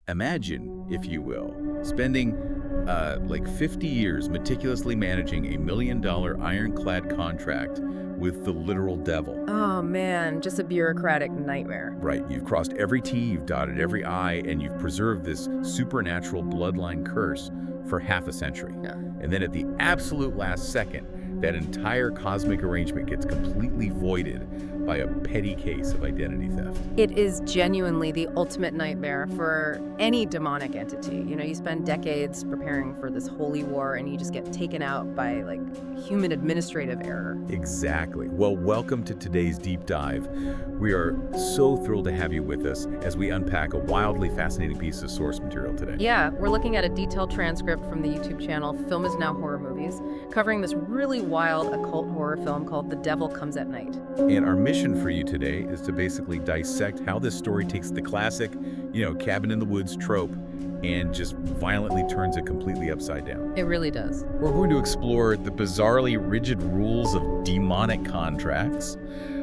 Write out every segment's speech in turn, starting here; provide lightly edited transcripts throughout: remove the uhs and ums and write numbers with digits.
Imagine, if you will, spending like 50 years meticulously managing a $1 million ironclad contract with the literal devil. Oh man, just a bureaucratic nightmare. Right, you've crossed every T, you've dotted every I, and you've preserved this supernatural bloodline curse for half a century. Yeah. And then at the absolute last second, that entire cosmic arrangement gets completely voided by a petty case of identity theft. It is genuinely the ultimate nightmare for any demonic entity. You spend decades preparing for this holy war and you just get taken out by like human administrative error. Exactly. Well, welcome to today's deep dive. We are so thrilled to have you with us as we unpack a wildly fascinating piece of source material today. Yeah, we're looking at a detailed transcript from the YouTube channel Film Is Now Horror Movies, covering this really wild occult horror film called The Devil Comes at Night. And our mission for you today is to basically dissect how this story takes the classic, cabin in the woods trope and just violently turns it completely upside down. It really does. We're going to explore the bizarrely rigid rules of demonic contracts,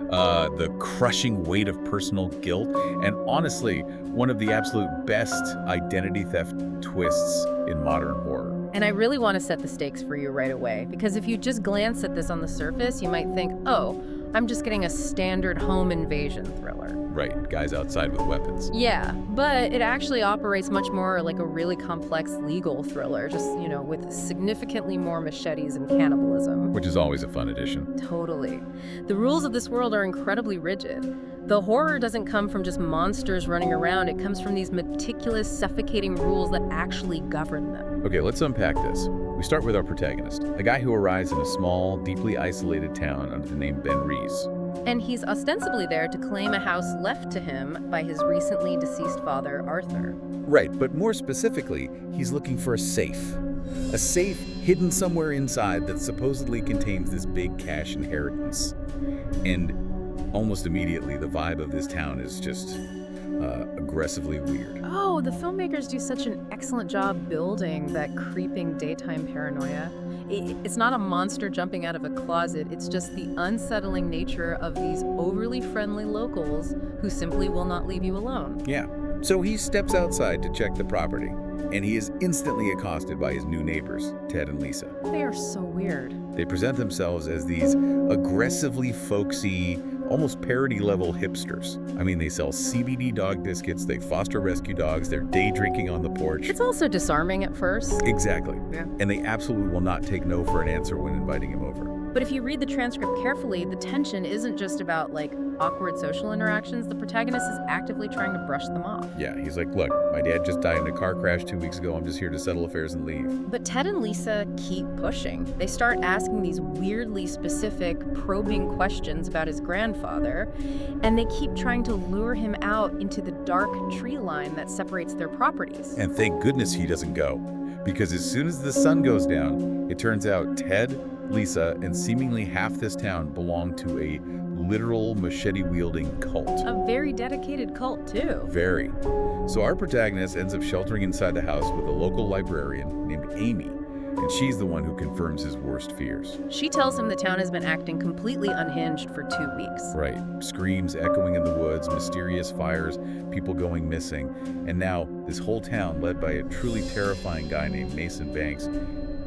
the crushing weight of personal guilt, and honestly, one of the absolute best identity theft twists in modern horror. And I really want to set the stakes for you right away, because if you just glance at this on the surface, you might think, oh, I'm just getting a standard home invasion thriller. Right, guys outside with weapons. Yeah, but it actually operates much more like a really complex legal thriller, just, with significantly more machetes and cannibalism. Which is always a fun addition. Totally. The rules of this world are incredibly rigid. The horror doesn't come from just monsters running around, it comes from these meticulous, suffocating rules that actually govern them. Okay, let's unpack this. We start with our protagonist, a guy who arrives in a small, deeply isolated town under the name Ben Reese. And he's ostensibly there to claim a house left to him by his recently deceased father, Arthur. Right, but more specifically, he's looking for a safe. A safe hidden somewhere inside that supposedly contains this big cash inheritance. And almost immediately, the vibe of this town is just aggressively weird. Oh, the filmmakers do such an excellent job building that creeping daytime paranoia. It's not a monster jumping out of a closet, it's just the unsettling nature of these overly friendly locals who simply will not leave you alone. Yeah, so he steps outside to check the property, and he is instantly accosted by his new neighbors, Ted and Lisa. They are so weird. They present themselves as these aggressively folksy, almost parody-level hipsters. I mean, they sell CBD dog biscuits, they foster rescue dogs, they're day drinking on the porch. It's also disarming at first. Exactly. Yeah. And they absolutely will not take no for an answer when inviting him over. But if you read the transcript carefully, the tension isn't just about, awkward social interactions. The protagonist is actively trying to brush them off. Yeah, he's like, look, my dad just died in a car crash 2 weeks ago. I'm just here to settle affairs and leave. But Ted and Lisa keep pushing. They start asking these weirdly specific, probing questions about his grandfather, and they keep trying to lure him out into the dark tree line that separates their properties. And thank goodness he doesn't go, because as soon as the sun goes down, it turns out Ted, Lisa, and seemingly half this town belong to a literal machete-wielding cult. A very dedicated cult, too. Very. So our protagonist ends up sheltering inside the house with a local librarian named Amy, and she's the one who confirms his worst fears. She tells him the town has been acting completely unhinged for 2 weeks. Right. Screams echoing in the woods, mysterious fires, people going missing, and now this whole town, led by a truly terrifying guy named Mason Banks,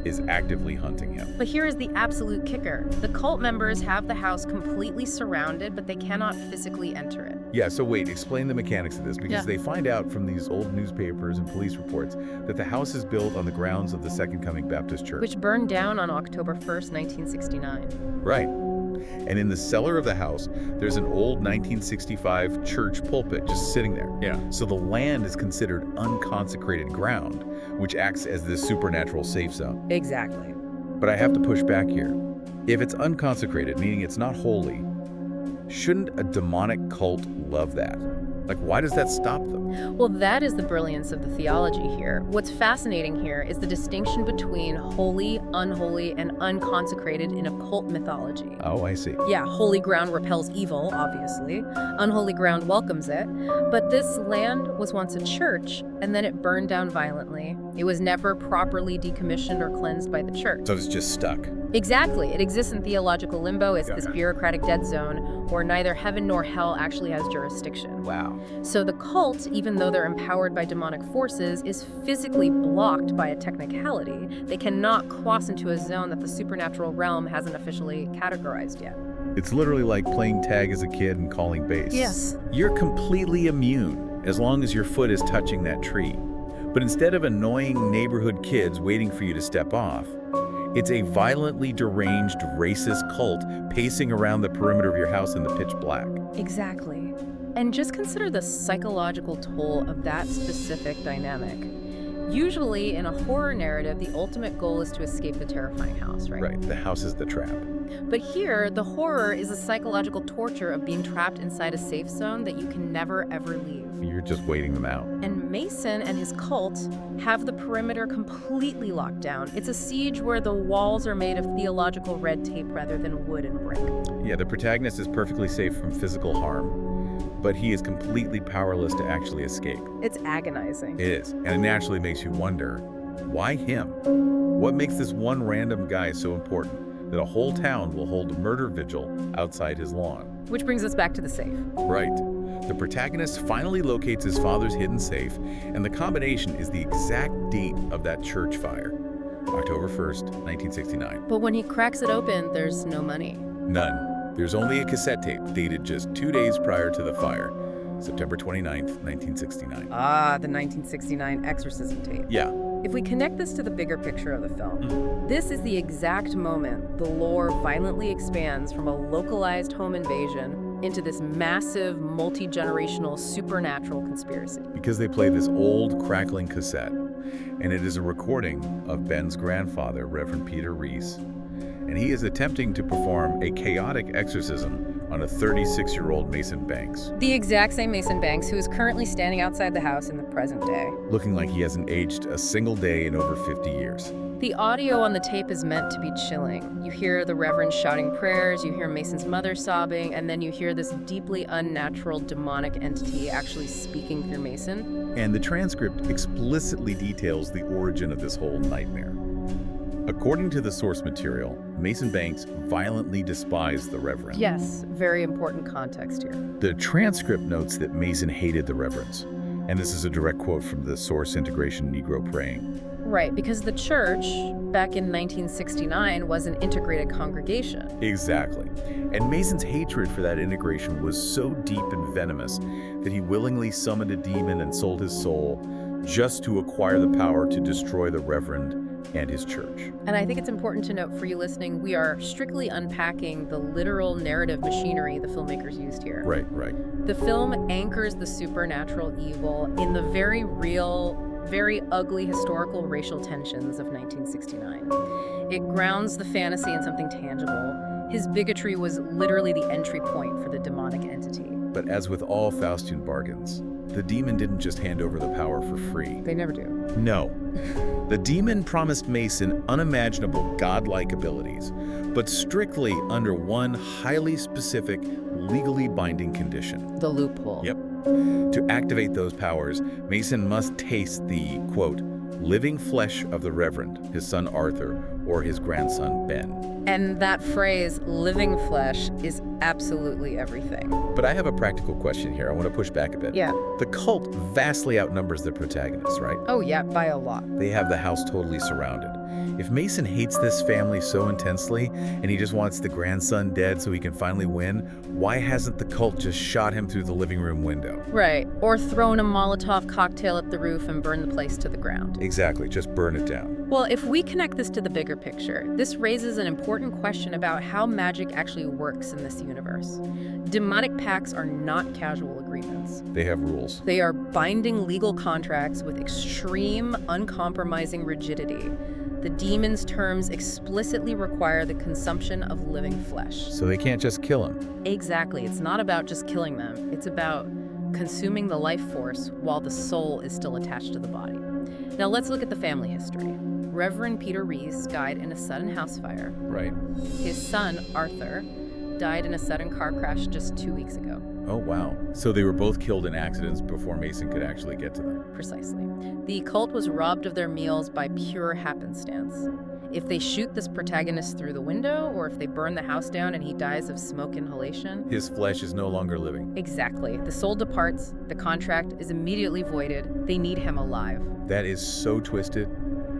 is actively hunting him. But here is the absolute kicker. The cult members have the house completely surrounded, but they cannot physically enter it. Yeah, so wait, explain the mechanics of this, because they find out from these old newspapers and police reports that the house is built on the grounds of the Second Coming Baptist Church. Which burned down on October 1st, 1969. Right. And in the cellar of the house, there's an old 1965 church pulpit just sitting there. Yeah. So the land is considered unconsecrated ground, which acts as this supernatural safe zone. Exactly. But I have to push back here. If it's unconsecrated, meaning it's not holy, shouldn't a demonic cult love that? Why does that stop them? Well, that is the brilliance of the theology here. What's fascinating here is the distinction between holy, unholy, and unconsecrated in occult mythology. Oh, I see. Yeah, holy ground repels evil, obviously. Unholy ground welcomes it. But this land was once a church, and then it burned down violently. It was never properly decommissioned or cleansed by the church. So it's just stuck. Exactly. It exists in theological limbo. It's this Yeah. bureaucratic dead zone where neither heaven nor hell actually has jurisdiction. Wow. So the cult, even though they're empowered by demonic forces, is physically blocked by a technicality. They cannot cross into a zone that the supernatural realm hasn't officially categorized yet. It's literally like playing tag as a kid and calling base. Yes. You're completely immune as long as your foot is touching that tree. But instead of annoying neighborhood kids waiting for you to step off, it's a violently deranged, racist cult pacing around the perimeter of your house in the pitch black. Exactly. And just consider the psychological toll of that specific dynamic. Usually, in a horror narrative, the ultimate goal is to escape the terrifying house, right? Right, the house is the trap. But here, the horror is a psychological torture of being trapped inside a safe zone that you can never, ever leave. You're just waiting them out. And Mason and his cult have the perimeter completely locked down. It's a siege where the walls are made of theological red tape rather than wood and brick. Yeah, the protagonist is perfectly safe from physical harm, but he is completely powerless to actually escape. It's agonizing. It is, and it naturally makes you wonder, why him? What makes this one random guy so important that a whole town will hold a murder vigil outside his lawn? Which brings us back to the safe. Right. The protagonist finally locates his father's hidden safe, and the combination is the exact date of that church fire, October 1st, 1969. But when he cracks it open, there's no money. None. There's only a cassette tape dated just 2 days prior to the fire, September 29th, 1969. Ah, the 1969 exorcism tape. Yeah. If we connect this to the bigger picture of the film, this is the exact moment the lore violently expands from a localized home invasion into this massive, multi-generational supernatural conspiracy. Because they play this old, crackling cassette, and it is a recording of Ben's grandfather, Reverend Peter Reese, and he is attempting to perform a chaotic exorcism on a 36-year-old Mason Banks, The exact same Mason Banks who is currently standing outside the house in the present day. looking like he hasn't aged a single day in over 50 years. The audio on the tape is meant to be chilling. You hear the Reverend shouting prayers, you hear Mason's mother sobbing, and then you hear this deeply unnatural demonic entity actually speaking through Mason. And the transcript explicitly details the origin of this whole nightmare. According to the source material, Mason Banks violently despised the Reverend. Yes, very important context here. The transcript notes that Mason hated the Reverends, and this is a direct quote from the Source Integration Negro Praying. Right, because the church, back in 1969, was an integrated congregation. Exactly. And Mason's hatred for that integration was so deep and venomous that he willingly summoned a demon and sold his soul just to acquire the power to destroy the Reverend and his church. And I think it's important to note for you listening, we are strictly unpacking the literal narrative machinery the filmmakers used here. Right, right. The film anchors the supernatural evil in the very real, very ugly historical racial tensions of 1969. It grounds the fantasy in something tangible. His bigotry was literally the entry point for the demonic entity. But as with all Faustian bargains, the demon didn't just hand over the power for free. They never do. No. The demon promised Mason unimaginable godlike abilities, but strictly under one highly specific, legally binding condition. The loophole. Yep. To activate those powers, Mason must taste the, quote, living flesh of the Reverend, his son Arthur, or his grandson Ben. And that phrase, living flesh, is absolutely everything. But I have a practical question here. I want to push back a bit. Yeah. The cult vastly outnumbers the protagonists, right? Oh yeah, by a lot. They have the house totally surrounded. If Mason hates this family so intensely and he just wants the grandson dead so he can finally win, why hasn't the cult just shot him through the living room window? Right, or thrown a Molotov cocktail at the roof and burned the place to the ground. Exactly, just burn it down. Well, if we connect this to the bigger picture, this raises an important question about how magic actually works in this universe. Demonic pacts are not casual agreements. They have rules. They are binding legal contracts with extreme, uncompromising rigidity. The demon's terms explicitly require the consumption of living flesh. So they can't just kill him. Exactly. It's not about just killing them. It's about consuming the life force while the soul is still attached to the body. Now let's look at the family history. Reverend Peter Reese died in a sudden house fire. Right. His son, Arthur, died in a sudden car crash just 2 weeks ago. Oh, wow. So they were both killed in accidents before Mason could actually get to them. Precisely. The cult was robbed of their meals by pure happenstance. If they shoot this protagonist through the window, or if they burn the house down and he dies of smoke inhalation. His flesh is no longer living. Exactly. The soul departs, the contract is immediately voided, they need him alive. That is so twisted.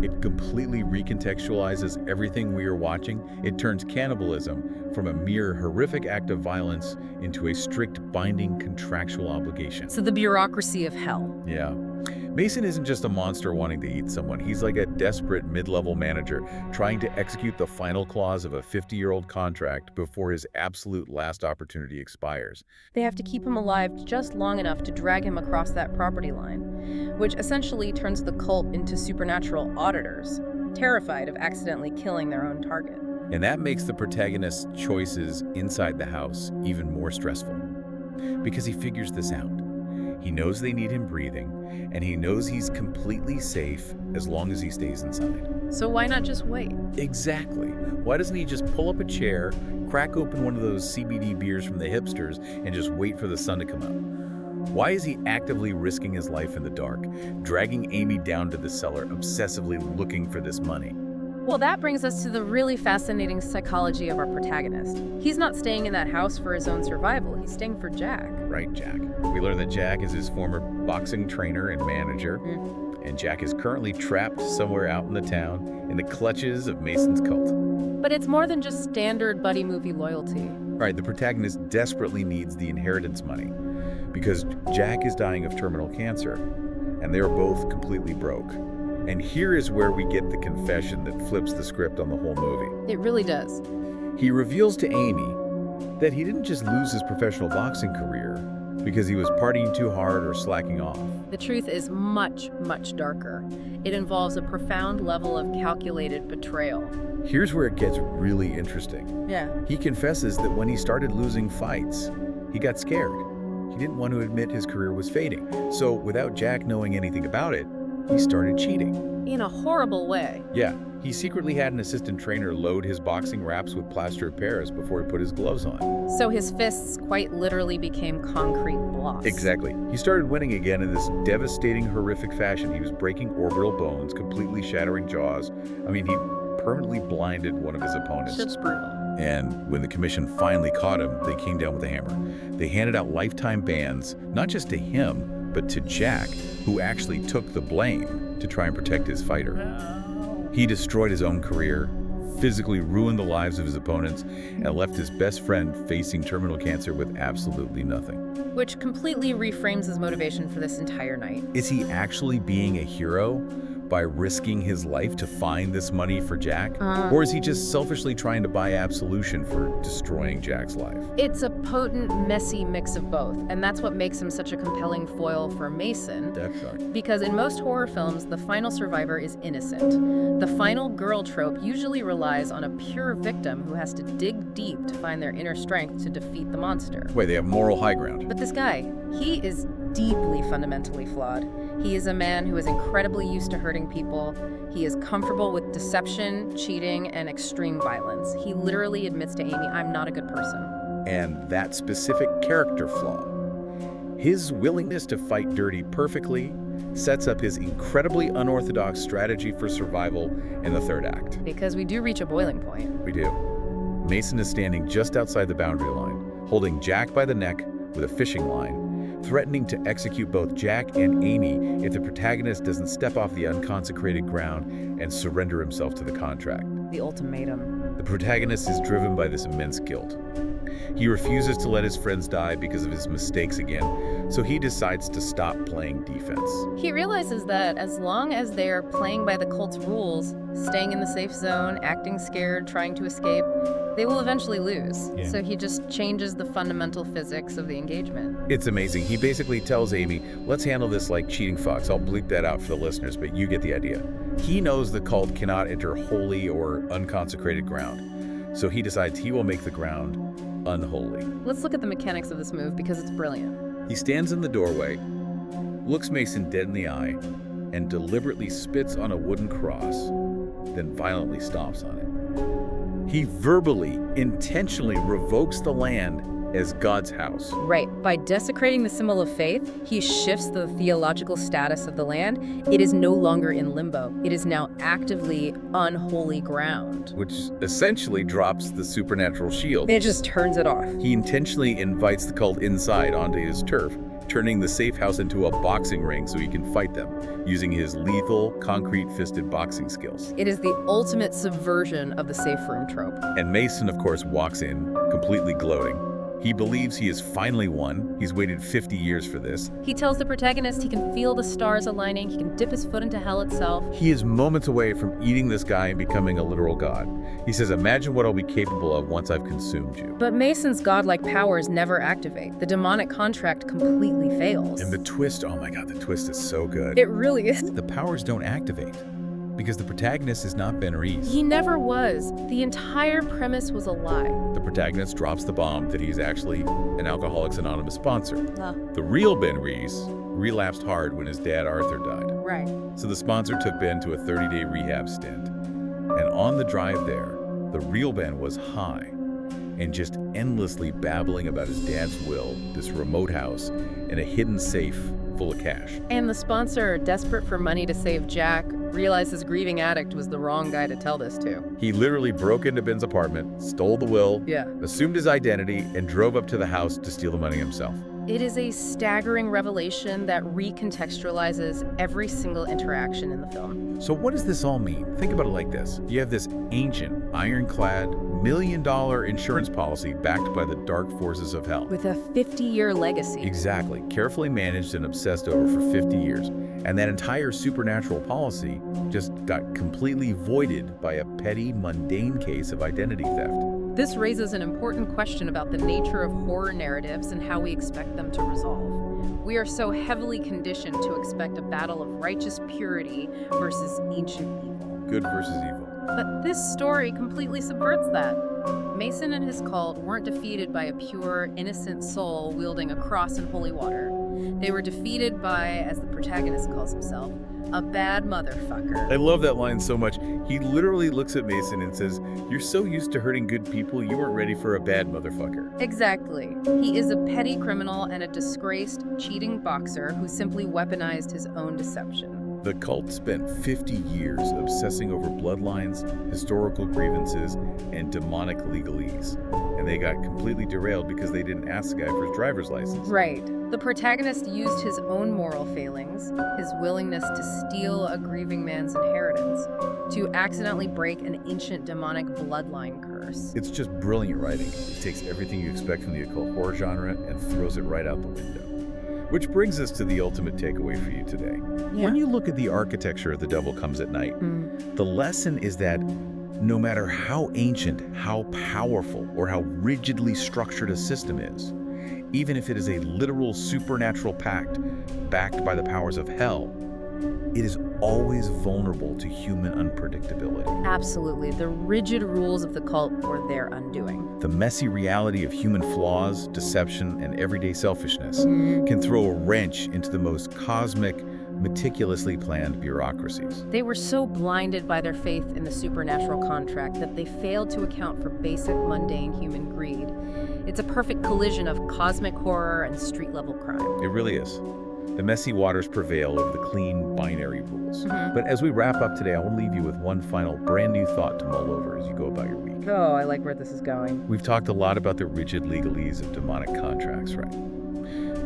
It completely recontextualizes everything we are watching. It turns cannibalism from a mere horrific act of violence into a strict binding contractual obligation. So the bureaucracy of hell. Yeah. Mason isn't just a monster wanting to eat someone. He's like a desperate mid-level manager trying to execute the final clause of a 50-year-old contract before his absolute last opportunity expires. They have to keep him alive just long enough to drag him across that property line, which essentially turns the cult into supernatural auditors, terrified of accidentally killing their own target. And that makes the protagonist's choices inside the house even more stressful, because he figures this out. He knows they need him breathing, and he knows he's completely safe as long as he stays inside. So why not just wait? Exactly. Why doesn't he just pull up a chair, crack open one of those CBD beers from the hipsters, and just wait for the sun to come out? Why is he actively risking his life in the dark, dragging Amy down to the cellar, obsessively looking for this money? Well, that brings us to the really fascinating psychology of our protagonist. He's not staying in that house for his own survival. He's staying for Jack. Right, Jack. We learn that Jack is his former boxing trainer and manager, and Jack is currently trapped somewhere out in the town in the clutches of Mason's cult. But it's more than just standard buddy movie loyalty. Right, the protagonist desperately needs the inheritance money because Jack is dying of terminal cancer, and they are both completely broke. And here is where we get the confession that flips the script on the whole movie. It really does. He reveals to Amy that he didn't just lose his professional boxing career because he was partying too hard or slacking off. The truth is much, much darker. It involves a profound level of calculated betrayal. Here's where it gets really interesting. Yeah. He confesses that when he started losing fights, he got scared. He didn't want to admit his career was fading. So without Jack knowing anything about it, he started cheating. In a horrible way. Yeah, he secretly had an assistant trainer load his boxing wraps with plaster of Paris before he put his gloves on. So his fists quite literally became concrete blocks. Exactly. He started winning again in this devastating, horrific fashion. He was breaking orbital bones, completely shattering jaws. I mean, he permanently blinded one of his opponents. Just brutal. And when the commission finally caught him, they came down with a hammer. They handed out lifetime bans, not just to him, but to Jack, who actually took the blame to try and protect his fighter. He destroyed his own career, physically ruined the lives of his opponents, and left his best friend facing terminal cancer with absolutely nothing. Which completely reframes his motivation for this entire night. Is he actually being a hero by risking his life to find this money for Jack? Or is he just selfishly trying to buy absolution for destroying Jack's life? It's a potent, messy mix of both, and that's what makes him such a compelling foil for Mason. That's right. Because in most horror films, the final survivor is innocent. The final girl trope usually relies on a pure victim who has to dig deep to find their inner strength to defeat the monster. Wait, they have moral high ground. But this guy, he is deeply fundamentally flawed. He is a man who is incredibly used to hurting people. He is comfortable with deception, cheating, and extreme violence. He literally admits to Amy, I'm not a good person. And that specific character flaw, his willingness to fight dirty perfectly, sets up his incredibly unorthodox strategy for survival in the third act. Because we do reach a boiling point. We do. Mason is standing just outside the boundary line, holding Jack by the neck with a fishing line, threatening to execute both Jack and Amy if the protagonist doesn't step off the unconsecrated ground and surrender himself to the contract. The ultimatum. The protagonist is driven by this immense guilt. He refuses to let his friends die because of his mistakes again, so he decides to stop playing defense. He realizes that as long as they're playing by the cult's rules, staying in the safe zone, acting scared, trying to escape, they will eventually lose. Yeah. So he just changes the fundamental physics of the engagement. It's amazing. He basically tells Amy, let's handle this like cheating fucks. I'll bleep that out for the listeners, but you get the idea. He knows the cult cannot enter holy or unconsecrated ground, so he decides he will make the ground unholy. Let's look at the mechanics of this move because it's brilliant. He stands in the doorway, looks Mason dead in the eye, and deliberately spits on a wooden cross, then violently stomps on it. He verbally, intentionally revokes the land as God's house. Right. By desecrating the symbol of faith, he shifts the theological status of the land. It is no longer in limbo. It is now actively unholy ground. Which essentially drops the supernatural shield. It just turns it off. He intentionally invites the cult inside onto his turf, turning the safe house into a boxing ring so he can fight them, using his lethal, concrete-fisted boxing skills. It is the ultimate subversion of the safe room trope. And Mason, of course, walks in, completely gloating. He believes he has finally won. He's waited 50 years for this. He tells the protagonist he can feel the stars aligning, he can dip his foot into hell itself. He is moments away from eating this guy and becoming a literal god. He says, imagine what I'll be capable of once I've consumed you. But Mason's godlike powers never activate. The demonic contract completely fails. And the twist, oh my God, the twist is so good. It really is. The powers don't activate because the protagonist is not Ben Reese. He never was. The entire premise was a lie. The protagonist drops the bomb that he's actually an Alcoholics Anonymous sponsor. Huh. The real Ben Reese relapsed hard when his dad Arthur died. Right. So the sponsor took Ben to a 30-day rehab stint. And on the drive there, the real Ben was high and just endlessly babbling about his dad's will, this remote house, and a hidden safe full of cash. And the sponsor, desperate for money to save Jack, realized his grieving addict was the wrong guy to tell this to. He literally broke into Ben's apartment, stole the will, Yeah. assumed his identity, and drove up to the house to steal the money himself. It is a staggering revelation that recontextualizes every single interaction in the film. So what does this all mean? Think about it like this. You have this ancient, ironclad, $1 million insurance policy backed by the dark forces of hell. With a 50-year legacy. Exactly. Carefully managed and obsessed over for 50 years. And that entire supernatural policy just got completely voided by a petty, mundane case of identity theft. This raises an important question about the nature of horror narratives and how we expect them to resolve. We are so heavily conditioned to expect a battle of righteous purity versus ancient evil. Good versus evil. But this story completely subverts that. Mason and his cult weren't defeated by a pure, innocent soul wielding a cross and holy water. They were defeated by, as the protagonist calls himself, a bad motherfucker. I love that line so much. He literally looks at Mason and says, "You're so used to hurting good people, you weren't ready for a bad motherfucker." Exactly. He is a petty criminal and a disgraced, cheating boxer who simply weaponized his own deception. The cult spent 50 years obsessing over bloodlines, historical grievances, and demonic legalese. And they got completely derailed because they didn't ask the guy for his driver's license. Right. The protagonist used his own moral failings, his willingness to steal a grieving man's inheritance, to accidentally break an ancient demonic bloodline curse. It's just brilliant writing. It takes everything you expect from the occult horror genre and throws it right out the window. Which brings us to the ultimate takeaway for you today. Yeah. When you look at the architecture of The Devil Comes at Night, the lesson is that no matter how ancient, how powerful, or how rigidly structured a system is, even if it is a literal supernatural pact backed by the powers of hell, it is always vulnerable to human unpredictability. Absolutely. The rigid rules of the cult were their undoing. The messy reality of human flaws, deception, and everyday selfishness can throw a wrench into the most cosmic, meticulously planned bureaucracies. They were so blinded by their faith in the supernatural contract that they failed to account for basic, mundane human greed. It's a perfect collision of cosmic horror and street-level crime. It really is. The messy waters prevail over the clean, binary rules. But as we wrap up today, I want to leave you with one final brand new thought to mull over as you go about your week. Oh, I like where this is going. We've talked a lot about the rigid legalese of demonic contracts, right?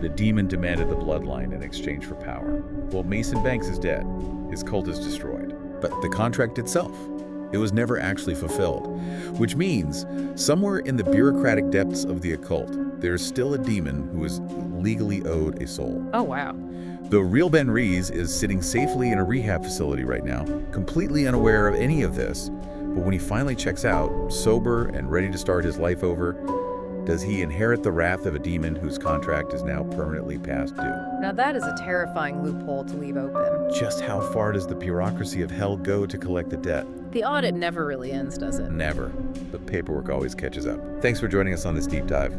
The demon demanded the bloodline in exchange for power. Well, Mason Banks is dead. His cult is destroyed. But the contract itself, it was never actually fulfilled. Which means, somewhere in the bureaucratic depths of the occult, there's still a demon who is legally owed a soul. Oh, wow. The real Ben Reese is sitting safely in a rehab facility right now, completely unaware of any of this. But when he finally checks out, sober and ready to start his life over, does he inherit the wrath of a demon whose contract is now permanently past due? Now that is a terrifying loophole to leave open. Just how far does the bureaucracy of hell go to collect the debt? The audit never really ends, does it? Never. The paperwork always catches up. Thanks for joining us on this deep dive.